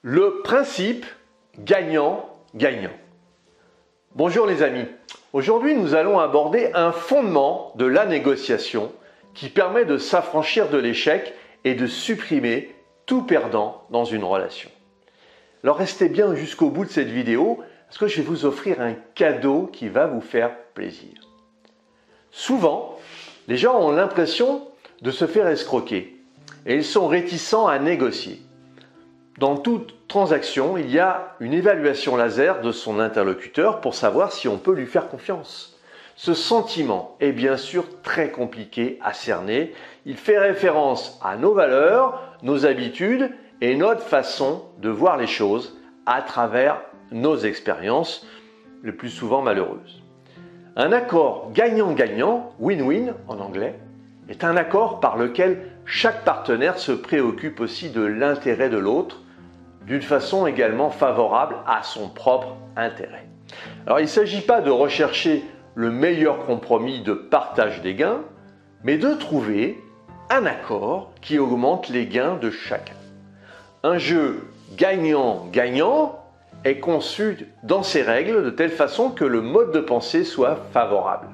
Le principe gagnant-gagnant. Bonjour les amis, aujourd'hui nous allons aborder un fondement de la négociation qui permet de s'affranchir de l'échec et de supprimer tout perdant dans une relation. Alors restez bien jusqu'au bout de cette vidéo parce que je vais vous offrir un cadeau qui va vous faire plaisir. Souvent, les gens ont l'impression de se faire escroquer et ils sont réticents à négocier. Dans toute transaction, il y a une évaluation laser de son interlocuteur pour savoir si on peut lui faire confiance. Ce sentiment est bien sûr très compliqué à cerner. Il fait référence à nos valeurs, nos habitudes et notre façon de voir les choses à travers nos expériences, le plus souvent malheureuses. Un accord gagnant-gagnant, win-win en anglais, est un accord par lequel chaque partenaire se préoccupe aussi de l'intérêt de l'autre, d'une façon également favorable à son propre intérêt. Alors il ne s'agit pas de rechercher le meilleur compromis de partage des gains, mais de trouver un accord qui augmente les gains de chacun. Un jeu gagnant-gagnant est conçu dans ses règles de telle façon que le mode de pensée soit favorable.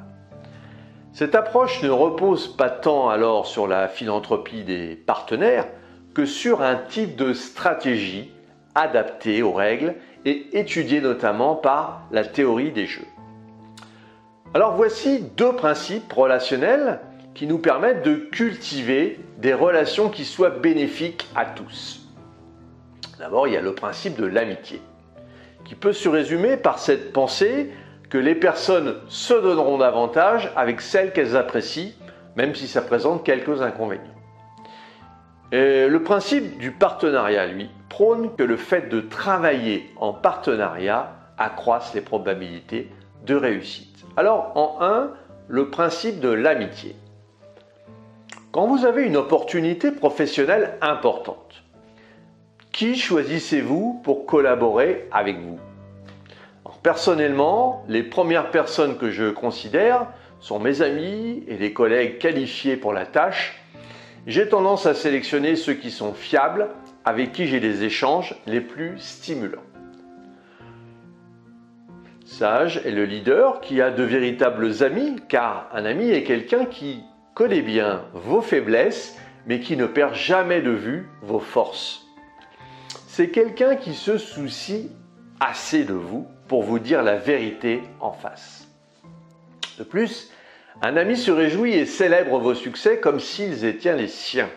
Cette approche ne repose pas tant alors sur la philanthropie des partenaires que sur un type de stratégie adaptée aux règles et étudiée notamment par la théorie des jeux. Alors voici deux principes relationnels qui nous permettent de cultiver des relations qui soient bénéfiques à tous. D'abord, il y a le principe de l'amitié, qui peut se résumer par cette pensée que les personnes se donneront davantage avec celles qu'elles apprécient, même si ça présente quelques inconvénients. Et le principe du partenariat, lui, prône que le fait de travailler en partenariat accroisse les probabilités de réussite. Alors, en un, le principe de l'amitié. Quand vous avez une opportunité professionnelle importante, qui choisissez-vous pour collaborer avec vous? Alors, personnellement, les premières personnes que je considère sont mes amis et les collègues qualifiés pour la tâche. J'ai tendance à sélectionner ceux qui sont fiables, avec qui j'ai les échanges les plus stimulants. Sage est le leader qui a de véritables amis, car un ami est quelqu'un qui connaît bien vos faiblesses, mais qui ne perd jamais de vue vos forces. C'est quelqu'un qui se soucie assez de vous pour vous dire la vérité en face. De plus, un ami se réjouit et célèbre vos succès comme s'ils étaient les siens.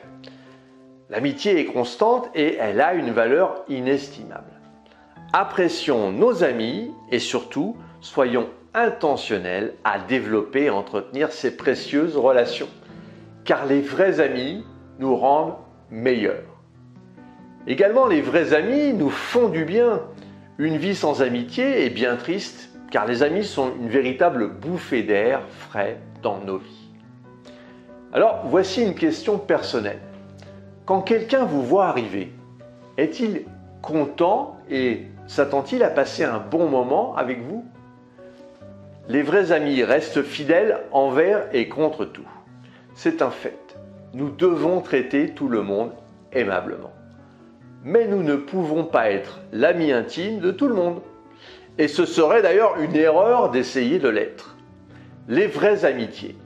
L'amitié est constante et elle a une valeur inestimable. Apprécions nos amis et surtout, soyons intentionnels à développer et entretenir ces précieuses relations, car les vrais amis nous rendent meilleurs. Également, les vrais amis nous font du bien. Une vie sans amitié est bien triste, car les amis sont une véritable bouffée d'air frais dans nos vies. Alors, voici une question personnelle. Quand quelqu'un vous voit arriver, est-il content et s'attend-il à passer un bon moment avec vous? Les vrais amis restent fidèles envers et contre tout. C'est un fait. Nous devons traiter tout le monde aimablement. Mais nous ne pouvons pas être l'ami intime de tout le monde. Et ce serait d'ailleurs une erreur d'essayer de l'être. Les vraies amitiés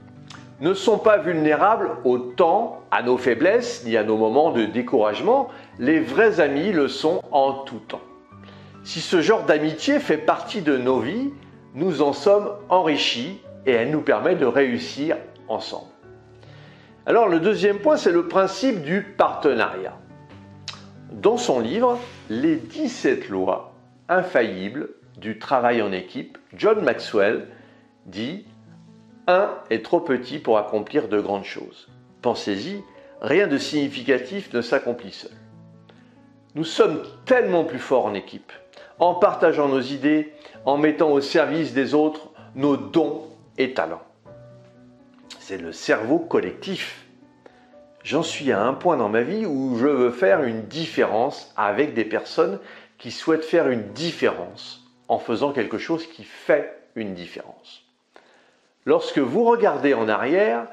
ne sont pas vulnérables au temps, à nos faiblesses, ni à nos moments de découragement. Les vrais amis le sont en tout temps. Si ce genre d'amitié fait partie de nos vies, nous en sommes enrichis et elle nous permet de réussir ensemble. Alors le deuxième point, c'est le principe du partenariat. Dans son livre « Les 17 lois infaillibles du travail en équipe », John Maxwell dit « Un est trop petit pour accomplir de grandes choses. Pensez-y, rien de significatif ne s'accomplit seul. Nous sommes tellement plus forts en équipe, en partageant nos idées, en mettant au service des autres nos dons et talents. C'est le cerveau collectif. J'en suis à un point dans ma vie où je veux faire une différence avec des personnes qui souhaitent faire une différence en faisant quelque chose qui fait une différence. Lorsque vous regardez en arrière,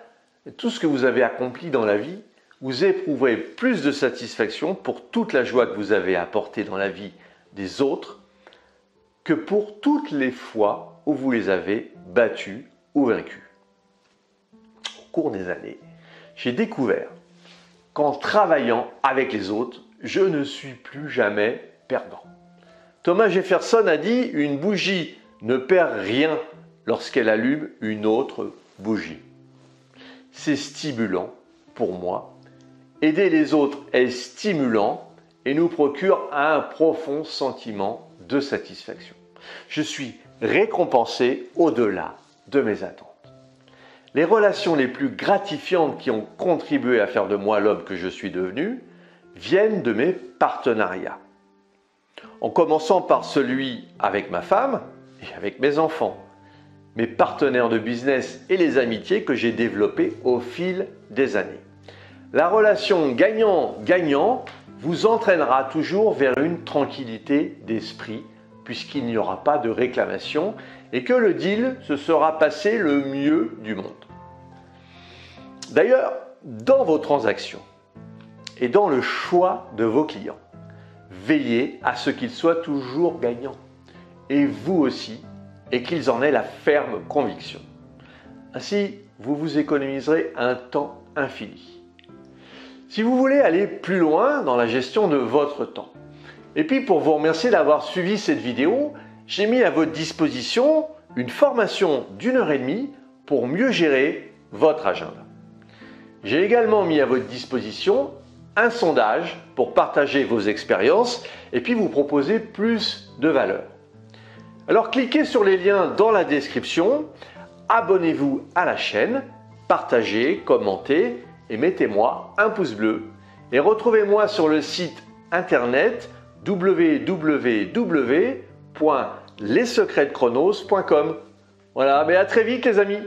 tout ce que vous avez accompli dans la vie, vous éprouverez plus de satisfaction pour toute la joie que vous avez apportée dans la vie des autres que pour toutes les fois où vous les avez battus ou vaincus. Au cours des années, j'ai découvert qu'en travaillant avec les autres, je ne suis plus jamais perdant. Thomas Jefferson a dit « Une bougie ne perd rien lorsqu'elle allume une autre bougie ». C'est stimulant pour moi. Aider les autres est stimulant et nous procure un profond sentiment de satisfaction. Je suis récompensé au-delà de mes attentes. Les relations les plus gratifiantes qui ont contribué à faire de moi l'homme que je suis devenu viennent de mes partenariats. En commençant par celui avec ma femme et avec mes enfants, mes partenaires de business et les amitiés que j'ai développées au fil des années. La relation gagnant-gagnant vous entraînera toujours vers une tranquillité d'esprit puisqu'il n'y aura pas de réclamation et que le deal se sera passé le mieux du monde. D'ailleurs, dans vos transactions et dans le choix de vos clients, veillez à ce qu'ils soient toujours gagnants et vous aussi et qu'ils en aient la ferme conviction. Ainsi, vous vous économiserez un temps infini. Si vous voulez aller plus loin dans la gestion de votre temps, et puis pour vous remercier d'avoir suivi cette vidéo, j'ai mis à votre disposition une formation d'1h30 pour mieux gérer votre agenda. J'ai également mis à votre disposition un sondage pour partager vos expériences et puis vous proposer plus de valeur. Alors cliquez sur les liens dans la description, abonnez-vous à la chaîne, partagez, commentez et mettez-moi un pouce bleu. Et retrouvez-moi sur le site internet www.lessecretsdechronos.com. Voilà, mais à très vite les amis.